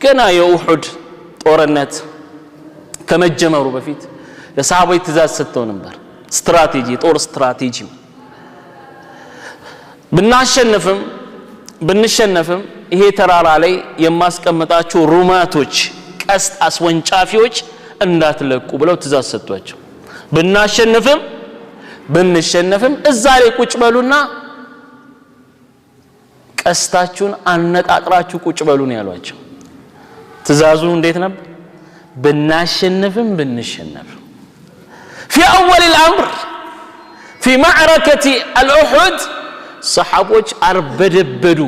ገና የኡሁድ ጦርነት ከመጀመሩ በፊት ለሰሃቦች ትእዛዝ ሰጥተው ነበር። ስትራቴጂ ጦር ስትራቴጂ ብንሸነፍም ይሄ ተራራ ላይ የማስቀመጣቸው ሩማቶች ቀስት አስወንጫፊዎች እንዳትለቁ ብለው ትእዛዝ ሰጥቷቸው ብንሸነፍም እዛ ላይ ቁጭ በሉና ቀስታችሁን አነጣጥራችሁ ቁጭ በሉ ነው ያሏቸው። ትእዛዙ እንዴት ነበር? ብንሸነፍም في أول الأمر في معركة الأحد صحابوች አርበደበዱ።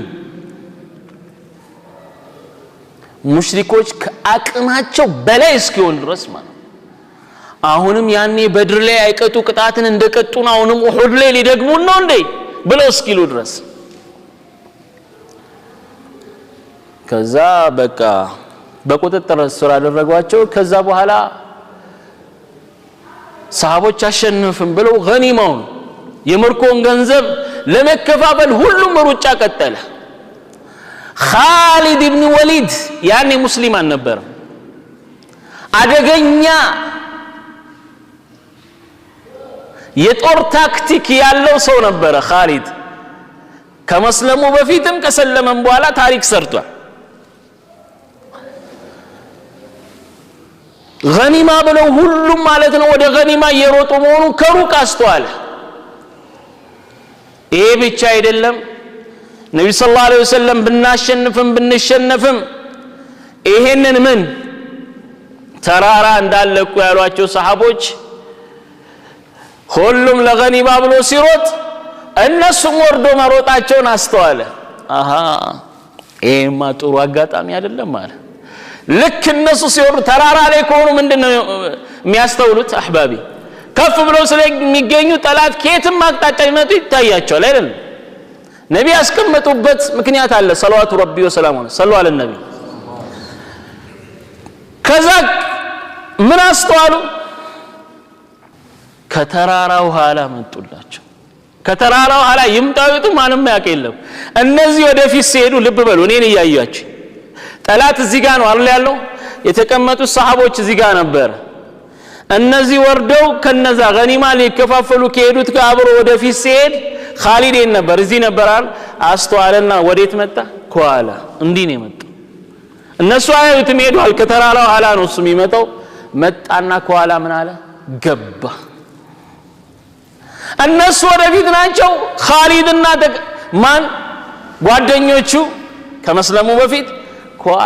ሙሽሪኮች ከአቅማቸው በላይ እስኪሆን ድረስ ማለት አሁንም ያኔ በድር ላይ አይቀጡ ቅጣትን እንደቀጡና አሁንም ኡሁድ ላይ ሊደግሙን ነው እንዴ ብለው እስኪሉ ድረስ ከዛ በቃ በቁጥጥር ስር አደረጓቸው። ከዛ በኋላ ሰሃቦች አሸነፍን ብለው ገኒማውን የምርኮን ገንዘብ ለመከፋፈል ሁሉም ሩጫ ቀጠለ። ኻሊድ ኢብኑ ወሊድ ያኔ ሙስሊም አልነበረም። አደገኛ የጦር ታክቲክ ያለው ሰው ነበረ። ኻሊድ ከመስለሙ በፊትም ከሰለመም በኋላ ታሪክ ሰርቷል። ገኒማ ብለው ሁሉም ማለት ነው ወደ ገኒማ እየሮጡ መሆኑ ከሩቅ አስተዋለ። ይሄ ብቻ አይደለም። ነብዩ ሰለላሁ ዐለይሂ ወሰለም ብንሸነፍም ይሄንን ምን ተራራ እንዳለቁ ያሏቸው ሰሃቦች ሁሉም ለገኒማ ብሎ ሲሮጥ እነሱም ወርዶ መሮጣቸውን አስተዋለ። ይሄማ ጥሩ አጋጣሚ አይደለም ማለት ልክ እነሱ ሲወርዱ ተራራ ላይ ከሆኑ ምንድነው የሚያስተውሉት? አህባቢ ከፍ ብለው ስለሚገኙ ጠላት ከየትም አቅጣጫ ይመጡ ይታያቸዋል አይደል? ነቢ ያስቀመጡበት ምክንያት አለ። ሰለዋቱ ረቢ ወሰላሙ ሰለላሁ ዐለይሂ ነቢ። ከዛ ምን አስተዋሉ? ከተራራው ኋላ መጡላቸው። ከተራራው ኋላ ይምጣውጡ ማንም ያውቅ የለም። እነዚህ ወደፊት ሲሄዱ ልብ በሉ፣ እኔን እያያችሁ ጠላት እዚህ ጋር ነው አይደል ያለው? የተቀመጡት ሰሃቦች እዚህ ጋር ነበር። እነዚህ ወርደው ከነዛ ገኒማ ሊከፋፈሉ ከሄዱት ጋር አብሮ ወደፊት ሲሄድ ኻሊድ ነበር እዚህ ነበራል። አስተዋለና ወዴት መጣ? ከኋላ እንዲህ ነው የመጣው። እነሱ አያዩትም ሄዷል። ከተራራው ኋላ ነው እሱ የሚመጣው። መጣና ከኋላ ምን አለ? ገባ። እነሱ ወደፊት ናቸው። ኻሊድና ማን ጓደኞቹ ከመስለሙ በፊት